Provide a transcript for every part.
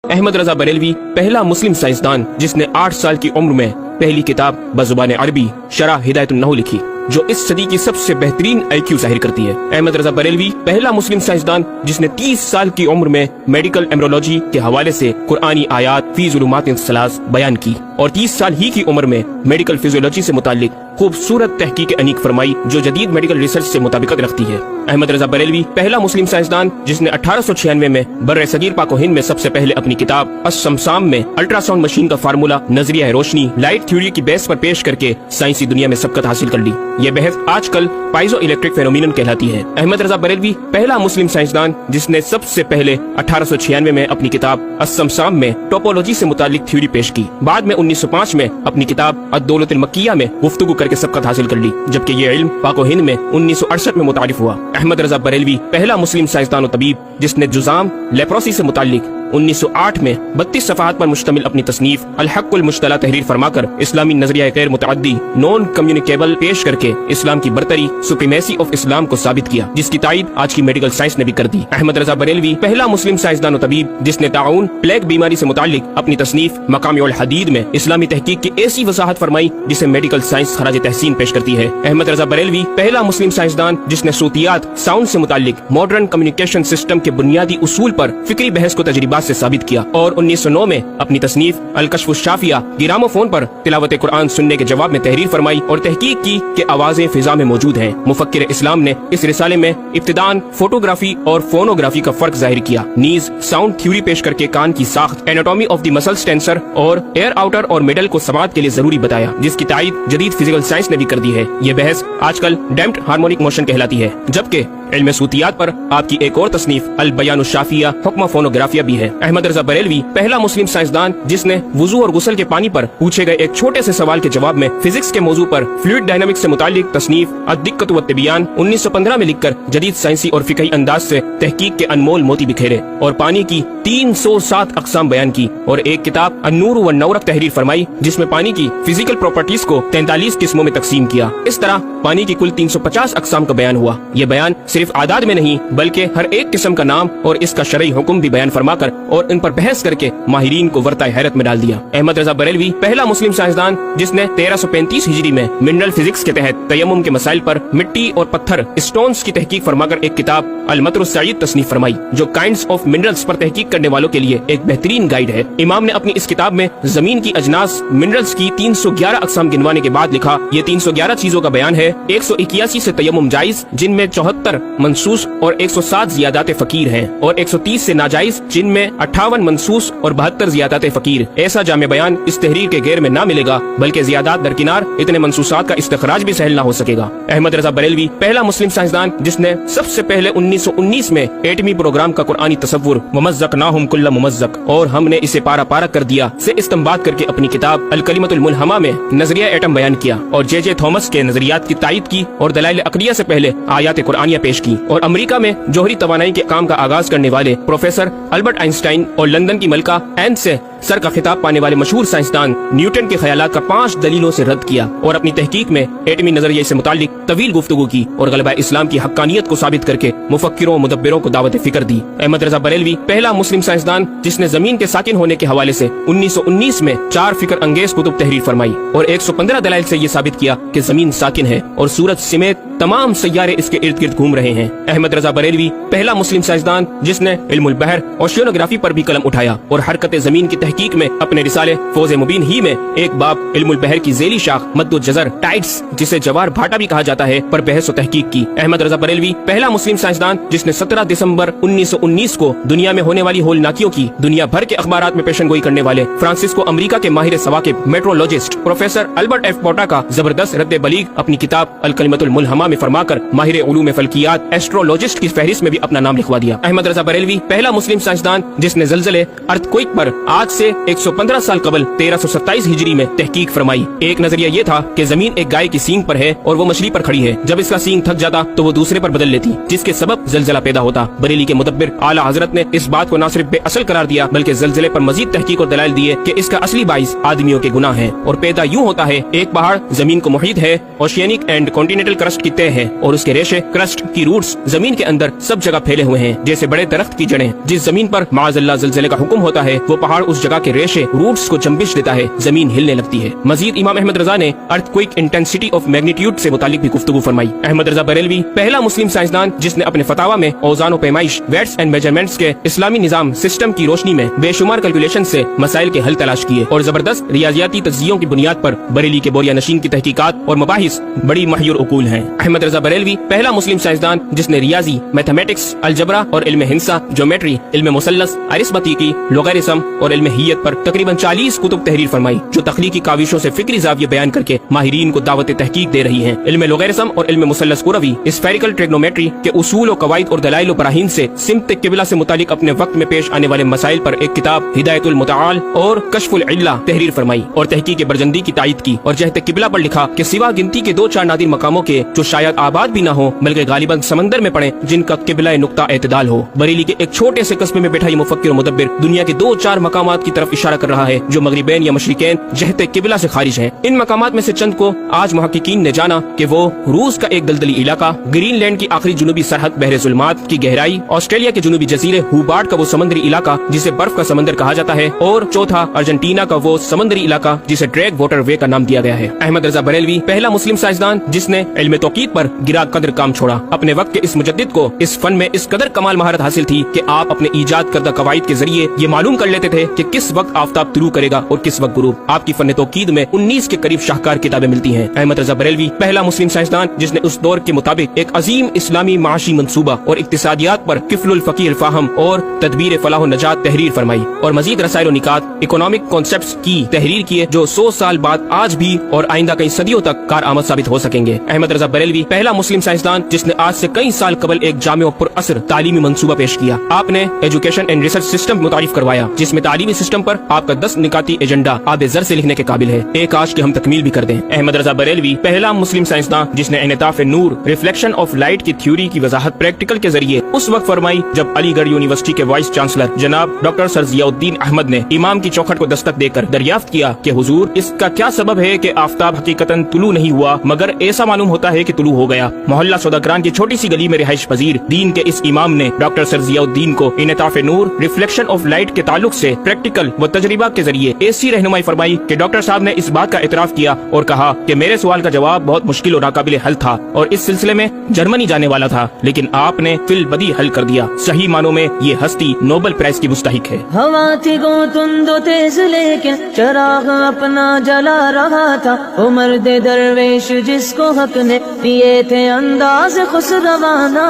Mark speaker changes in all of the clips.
Speaker 1: अहमद रजा बरेलवी पहला मुस्लिम साइंसदान जिसने 8 साल की उम्र में पहली किताब बजुबान अरबी शरह हिदायतुन्नहू लिखी, जो इस सदी की सबसे बेहतरीन IQ जाहिर करती है। अहमद रजा बरेलवी पहला मुस्लिम साइंसदान जिसने 30 साल की उम्र में मेडिकल एम्ब्रोलॉजी के हवाले से कुरानी आयात फी ज़ुलुमातिन सलास बयान की और 30 साल ही की उम्र में मेडिकल फिजियोलॉजी से मुतालिक खूबसूरत तहकीक अनीक फरमाई जो जदीद मेडिकल रिसर्च से मुताबिकत रखती है। अहमद रजा बरेलवी पहला मुस्लिम साइंसदान जिसने 1896 में बर्रे सगीर पाक व हिंद में सबसे पहले अपनी किताब अस्समसाम में अल्ट्रासाउंड मशीन का फार्मूला नजरिया रोशनी लाइट थ्योरी की बेस पर पेश करके साइंसी दुनिया में सबकत हासिल कर ली। ये बहस आजकल पाइजो इलेक्ट्रिक फेनोमेनन कहलाती है। अहमद रजा बरेलवी पहला मुस्लिम साइंसदान जिसने सबसे पहले 1896 में अपनी किताब अस्समसाम में टोपोलॉजी से मुतालिक थ्योरी पेश की। बाद में 1905 में अपनी किताब अद-दौलतुल मक्किया में गुफ्तगू करके सबकत हासिल कर ली, जबकि ये इल्म पाक व हिंद में 1968 में मुतारिफ हुआ। अहमद रजा बरेलवी पहला मुस्लिम साइंसदान व तबीब जिसने जुजाम लेप्रोसी से मुतालिक 1908 में 32 सफ़हात पर मुश्तमिल अपनी तसनीफ अल-हक़्क़ुल मुश्तला तहरीर फरमाकर इस्लामी नजरिया गैर मुतअद्दी नॉन कम्युनिकेबल पेश करके इस्लाम की बरतरी सुप्रीमेसी ऑफ इस्लाम को साबित किया, जिसकी तायद आज की मेडिकल साइंस ने भी कर दी। अहमद रजा बरेलवी पहला मुस्लिम साइंसदान व तबीब जिसने ताउन प्लेग बीमारी से मुतालिक अपनी तसनीफ मकाम हदीद में इस्लामी तहकीक की ऐसी वजाहत फरमाई जिसे मेडिकल साइंस खराज तहसीन पेश करती है। अहमद रजा बरेलवी पहला मुस्लिम साइंसदान जिसने सूतियात साउंड से मुतालिक मॉडर्न कम्युनिकेशन सिस्टम के बुनियादी उसूल पर फिक्री बहस को तजरीबात से साबित किया और 1909 में अपनी तसनीफ अल-कश्फ़ुश-शाफ़िया गिरामोफोन पर तिलावत कुरान सुनने के जवाब में तहरीर फरमाई और तहकीक की कि आवाजें फिजा में मौजूद हैं। मुफक्किर इस्लाम ने इस रिसाले में इब्तिदान फोटोग्राफी और फोनोग्राफी का फर्क जाहिर किया, नीज साउंड थ्योरी पेश करके कान की साख्त anatomy of the muscles tensor और एयर आउटर और मिडल को समात के लिए जरूरी बताया, जिसकी तायद जदीद फिजिकल साइंस ने भी कर दी है। ये बहस आजकल डैम्प्ड हार्मोनिक मोशन कहलाती है, जबकि इल्म सूतियात पर आपकी एक और तसनीफ अल-बयानुश-शाफिया हुक्म फोनोग्राफिया भी है। अहमद रजा बरेलवी पहला मुस्लिम साइंसदान जिसने वुजू और गुस्ल के पानी पर पूछे गए एक छोटे से सवाल के जवाब में फिजिक्स के मौजू पर फ्लूइड डायनामिक्स से मुतालिक तसनीफ अद-दिक्कत व तिबियान 1915 में लिखकर जदीद साइंसी और फिकही अंदाज से तहकीक के अनमोल मोती बिखेरे और पानी की 307 अक़साम बयान की और एक किताब अन-नूर व नौरक तहरीर फरमाई जिसमें पानी की फिजिकल प्रॉपर्टीज को 43 किस्मों में तकसीम किया। इस तरह पानी की कुल 350 अक़साम का बयान हुआ। ये बयान सिर्फ आदाद में नहीं बल्कि हर एक किस्म का नाम और इसका शरई हुक्म भी बयान फरमाकर और इन पर बहस करके माहिरीन को वर्ताए हैरत में डाल दिया। अहमद रजा बरेलवी पहला मुस्लिम साइंसदान जिसने 1335 हिजरी में मिनरल फिजिक्स के तहत तयम्मुम के मसाइल पर मिट्टी और पत्थर स्टोन्स की तहकीक फरमाकर एक किताब अल-मतरुस-सईद तसनीफ फरमाई, जो काइंड्स ऑफ मिनरल्स पर तहकीक करने वालों के लिए एक बेहतरीन गाइड है। इमाम ने अपनी इस किताब में जमीन की अजनास मिनरल्स की 311 अक़साम गिनवाने के बाद लिखा, ये 311 चीजों का बयान है। 181 से तयम्मुम जायज जिनमें 74 मनसूस और 107 ज़ियादात फकीर हैं और 130 से नाजायज जिनमें 58 मनसूस और 72 ज़ियादात फकीर। ऐसा जामे बयान इस तहरीर के गैर में ना मिलेगा, बल्कि ज़ियादात दरकिनार इतने मनसूसात का इस्तखराज भी सहल ना हो सकेगा। अहमद रजा बरेलवी पहला मुस्लिम साइंसदान जिसने सबसे पहले 1919 में एटमी प्रोग्राम का कुरानी तसव्वुर मुमज़्ज़क़नाहुम कुल्ल मुमज़्ज़क़ और हमने इसे पारा पारा कर दिया से इस्तेंबात करके अपनी किताब अल-कलिमतुल मुल्हमा में नजरिया एटम बयान किया और जे थॉमस के नजरियात की तायद की और दलाइल अक़लिया से पहले आयात कुरानिया पेश की और अमेरिका में जोहरी तवानाई के काम का आगाज करने वाले प्रोफेसर अल्बर्ट आइंस्टाइन और लंदन की मलका एन से सर का खिताब पाने वाले मशहूर साइंसदान न्यूटन के ख्यालात का 5 दलीलों से रद्द किया और अपनी तहकीक में एटमी नजरिए से मुतालिक तवील गुफ्तगू की और गलबा इस्लाम की हक्कानियत को साबित करके मुफक्किरों मुदब्बिरों को दावत फिक्र दी। अहमद रजा बरेलवी पहला मुस्लिम साइंसदान जिसने जमीन के साकिन होने के हवाले से 1919 में 4 फिक्र अंगेज कुतुब तहरीर फरमाई और 115 दलाइल से ये साबित किया कि जमीन साकिन है और सूरज समेत तमाम सैयारे इसके इर्द गिर्द घूम रहे हैं। अहमद रजा बरेलवी पहला मुस्लिम साइंसदान जिसने इल्मुल बहर ओशियोनोग्राफी पर भी कलम उठाया और हरकत जमीन की तहकीक में अपने रिसाले फौज़े मुबीन ही में एक बाब इल्मुल बहर की ज़ेली शाख मद्दो जज़र टाइड्स जिसे जवार भाटा भी कहा जाता है पर बहस और तहकीक की। अहमद रजा बरेलवी पहला मुस्लिम साइंसदान जिसने 17 दिसंबर 1919 को दुनिया में होने वाली होलनाकियों की दुनिया भर के अखबारात में पेशन गोई करने वाले फ्रांसिस्को अमेरिका के माहिर सवाकिब मेट्रोलॉजिस्ट प्रोफेसर अल्बर्ट एफ पोटा का जबरदस्त रद्द बलीग अपनी किताब अल-कलिमतुल मुल्हमा में फरमाकर माहिर उलूम फल्कियात एस्ट्रोलॉजिस्ट की फहरिस्त में भी अपना नाम लिखवा दिया। अहमद रजा बरेलवी पहला मुस्लिम साइंसदान जिसने ज़लज़ले अर्थक्वेक पर आज से 115 साल कबल 1327 हिजरी में तहकीक फरमाई। एक नजरिया ये था कि जमीन एक गाय की सींग पर है और वो मछली पर खड़ी है, जब इसका सींग थक जाता तो वो दूसरे पर बदल लेती, जिसके सबब ज़लज़ला पैदा होता। बरेली के मुदब्बिर आला हजरत ने इस बात को न सिर्फ बेअसल करार दिया बल्कि ज़लज़ले पर मजीद तहकीक और दलाइल दिए कि इसका असली बाइस आदमियों के गुनाह है और पैदा यूँ होता है, एक पहाड़ जमीन को मुहीत है, ओशियानिक एंड कॉन्टिनेंटल क्रस्ट की तय है और उसके रेशे क्रस्ट की की रूट्स जमीन के अंदर सब जगह फैले हुए हैं, जैसे बड़े दरख्त की जड़ें। जिस जमीन पर माअज़ल्लाह ज़लज़ले का हुक्म होता है, वो पहाड़ उस जगह के रेशे रूट्स को चंबिश देता है, जमीन हिलने लगती है। मजीद इमाम अहमद रजा ने अर्थक्वेक इंटेंसिटी ऑफ मैग्नीट्यूड से मुतालिक भी गुफ्तगू फरमाई। अहमद रजा बरेलवी पहला मुस्लिम साइंसदान जिसने अपने फतावा में औज़ान व पैमाइश, वेट्स एंड मेजरमेंट्स के इस्लामी निजाम सिस्टम की रोशनी में बेशुमार कैलकुलेशन से मसाइल के हल तलाश किए और जबरदस्त रियाजियाती तज्जियों की बुनियाद पर बरेली के बोरिया नशीन की तहकीकात और मबाहिस बड़ी महिर उकूल हैं। अहमद रजा बरेलवी पहला मुस्लिम साइंसदान जिसने रियाजी, मैथमेटिक्स, अलजबरा और इल्म हिंसा, ज्योमेट्री, इल्म मुसल्लस, अरिस्मतीकी, लोगारिस्म और इल्म हियत पर तकरीबन 40 कुतुब तहरीर फरमाई, जो तख्लीकी काविशों से फिक्री जाविये बयान करके माहिरीन को दावत तहकीक दे रही हैं। इल्म लोगारिस्म और इल्म मुसल्लस कुरवी स्फेरिकल ट्रिग्नोमेट्री के उसूल और कवायद और दलाइल और बराहीन से सिमत किबला से मुतालिक अपने वक्त में पेश आने वाले मसाइल पर एक किताब हिदायतुल मुतआल और कश्फुल इल्ला तहरीर फरमाई और तहकीक के बरजंदी की तायद की और जहत किबला पर लिखा कि सिवा गिनती के 2-4 नादिर मकामों के जो शायद आबाद भी न हो बल्कि गालिबन समंदर में पड़े, जिनका किबला नुक्ता एतदाल हो। बरेली के एक छोटे से कस्बे में बैठा ये मुफक्किर और मुदब्बिर दुनिया के 2-4 मकामात की तरफ इशारा कर रहा है जो मगरिबैन या मशरिकैन जहत किबला से खारिज हैं। इन मकामात में से चंद को आज मुहक्किकीन ने जाना कि वो रूस का एक दलदली इलाका, ग्रीनलैंड की आखिरी जुनूबी सरहद बहरे जुल्मात की गहराई, ऑस्ट्रेलिया के जुनूबी जजीरे हुबार्ट का वो समंदरी इलाका जिसे बर्फ का समंदर कहा जाता है, और चौथा अर्जेंटीना का वो समंदरी इलाका जिसे ड्रैग वाटर वे का नाम दिया गया है। अहमद रजा बरेलवी पहला मुस्लिम साइंसदान जिसने इल्म तौकीद पर गिरा कदर काम छोड़ा। अपने वक्त के इस मुजद्दिद को इस फन में इस कदर कमाल महारत हासिल थी कि आप अपने ईजाद करदा कवायद के जरिए ये मालूम कर लेते थे कि किस वक्त आफताब तुलू करेगा और किस वक्त गुरूब। आपकी फन तौकीद में 19 के करीब शाहकार किताबें मिलती हैं। अहमद रजा बरेलवी पहला मुस्लिम साइंसदान जिसने उस दौर के मुताबिक एक अजीम इस्लामी माशी मंसूबा और इक्तिसादियात पर किफलुल फकीर फाहम और तदबीर फलाह नजात तहरीर फरमाई और मजीद रसायल निकात इकोनॉमिक कॉन्सेप्ट्स की तहरीर किए जो 100 साल बाद आज भी और आइंदा कई सदियों तक कार आमद साबित हो सकेंगे। अहमद रजा बरेलवी पहला मुस्लिम साइंसदान जिसने आज से कई साल कबल एक जामे और पुरअसर तालीमी मंसूबा पेश किया। आपने एजुकेशन एंड रिसर्च सिस्टम मुतारिफ करवाया जिसमें तालीमी सिस्टम पर आपका 10 निकाती एजेंडा आबे ज़र से लिखने के काबिल है। एक आज की हम तकमील भी कर दें। अहमद रजा बरेलवी पहला मुस्लिम साइंसदान जिसने इनताफ नूर, रिफ्लेक्शन ऑफ लाइट की थ्योरी की वजाहत प्रैक्टिकल के जरिए उस वक्त फरमाई जब अलीगढ़ यूनिवर्सिटी के वाइस चांसलर जनाब डॉक्टर सर जियाउद्दीन अहमद ने इमाम की चौखट को दस्तक देकर दरियाफ्त किया कि हुजूर इसका क्या सबब है कि आफताब हकीकतन तुलू नहीं हुआ मगर ऐसा मालूम होता है कि तुलू हो गया। मोहल्ला सौदागरान की छोटी सी गली में रिहाइश पजीर दीन के इस इमाम ने डॉक्टर सर जियाउद्दीन को इनताफ नूर, रिफ्लेक्शन ऑफ लाइट के ताल्लुक से प्रैक्टिकल व तजरिबा के जरिए ऐसी रहनुमाई फरमाई कि डॉक्टर साहब ने इस बात का इतराफ किया और कहा कि मेरे सवाल का जवाब बहुत मुश्किल और नाकाबिल हल था और इस सिलसिले में जर्मनी जाने वाला था, लेकिन आपने फिल बदी हल कर दिया। सही मानों में ये हस्ती नोबेल प्राइज की मुस्तहिक है।
Speaker 2: हवा थी गो तुंदो तेज लेकिन चराग अपना जला रहा था, वो मर्द दरवेश जिसको हक ने पिए थे अंदाज खुशरवाना।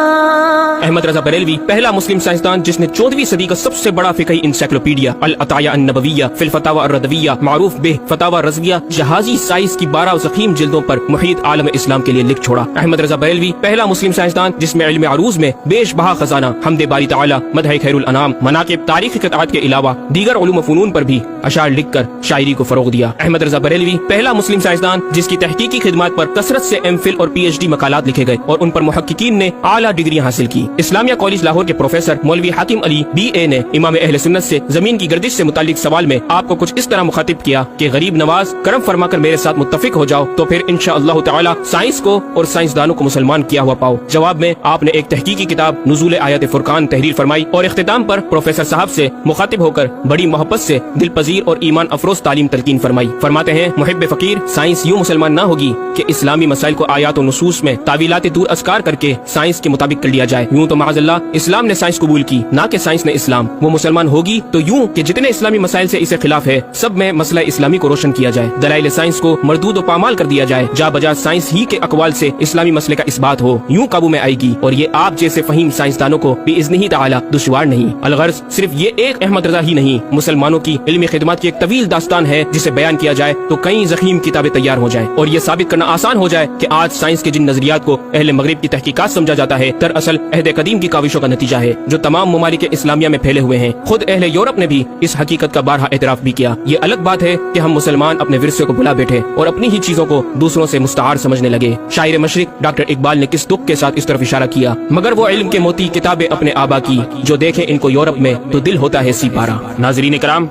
Speaker 1: अहमद रजा बरेलवी पहला मुस्लिम साइंसदान जिसने 14वीं सदी का सबसे बड़ा फिकही इंसाइक्लोपीडिया अल अताया अन नबविया फिल फतावा अर्रदविया मारूफ बे फतावा रज़विया जहाजी साइज की 12 ज़ख़ीम जिल्दों पर मुहीत आलम इस्लाम के लिए लिख छोड़ा। अहमद रजा बरेलवी पहला मुस्लिम साइंसदान जिसमें इल्म अरूज में बेशबहा खजाना हमदे बारी ताला, मदह खैरुल अनाम, मनाकिब, तारीख़ क़िताअत के अलावा दीगर उलूम फ़ुनून पर भी अशार लिख कर शायरी को फरोग दिया। अहमद रजा बरेलवी पहला मुस्लिम साइंसदान जिसकी तहकीकी खिदमत पर कसरत से एमफिल और PhD मकालात लिखे गए और उन पर मुहक्किकीन ने आला डिग्रियां हासिल की। इस्लामिया कॉलेज लाहौर के प्रोफेसर मौलवी हाकिम अली BA ने इमाम अहले सुन्नत से जमीन की गर्दिश से मुतालिक सवाल में आपको कुछ इस तरह मुखातिब किया कि गरीब नवाज करम फरमा कर मेरे साथ मुत्तफिक हो जाओ तो फिर इंशाअल्लाह ताला साइंस को और साइंसदानों को मुसलमान किया हुआ पाओ। जवाब में आपने एक तहकीकी किताब नुज़ूल आयत फुरकान तहरीर फरमाई और इख्तिताम पर प्रोफेसर साहब से मुखातिब होकर बड़ी मोहब्बत से दिल पजीर और ईमान अफरोज तालीम तलकीन फरमाई। फरमाते हैं मुहिब फकीर साइंस यूँ मुसलमान न होगी कि इस्लामी मसाइल को आयात और नुसूस में तावीलात दूर अस्कार करके साइंस के मुताबिक कर लिया जाए। यूँ तो माअज़ल्लाह इस्लाम ने साइंस कबूल की ना कि साइंस ने इस्लाम। वो मुसलमान होगी तो यूँ कि जितने इस्लामी मसाइल से इसे खिलाफ है सब में मसला इस्लामी को रोशन किया जाए, दलाइल साइंस को मरदूद और पामाल कर दिया जाए, जा बजा साइंस ही के अकवाल से इस्लामी मसले का इस्बात हो, यूँ काबू में आएगी। और ये आप जैसे फहीम साइंसदानों को बिइज़्निही ताला दुश्वार नहीं। अलगर्ज सिर्फ ये एक अहमद रजा ही नहीं, मुसलमानों की इल्मी खिदमत की एक तवील दास्तान है जिसे बयान किया जाए तो कई ज़ख़ीम किताबें तैयार हो जाए और ये साबित करना आसान हो जाए कि आज साइंस के जिन नजरियात को अहले मगरिब की तहकीकात समझा जाता है दरअसल अहद कदीम की काविशों का नतीजा है जो तमाम ममालिक इस्लामिया में फैले हुए हैं। खुद अहले यूरोप ने भी इस हकीकत का बारहा एतराफ भी किया। ये अलग बात है कि हम मुसलमान अपने विरसे को भुला बैठे और अपनी ही चीजों को दूसरों से मुस्तआर समझने लगे। शायर मशरिक डॉक्टर इकबाल ने किस दुख के साथ इस तरफ इशारा किया, मगर वो इल्म के मोती किताबें अपने आबा की जो देखे इनको यूरोप में तो दिल होता है सीपारा। नाज़रीन कराम,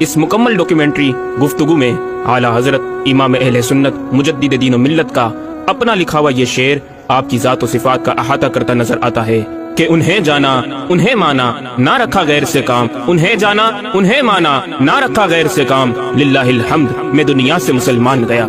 Speaker 1: इस मुकम्मल डॉक्यूमेंट्री गुफ्तगू में आला हजरत इमाम अहले सुन्नत मुजद्दिद दीन व मिल्लत का अपना लिखा हुआ ये शेर آپ کی ذات و صفات کا احاطہ کرتا نظر آتا ہے کہ انہیں جانا انہیں مانا نہ رکھا غیر سے کام، انہیں جانا انہیں مانا نہ رکھا غیر سے کام، للہ الحمد میں دنیا سے مسلمان گیا۔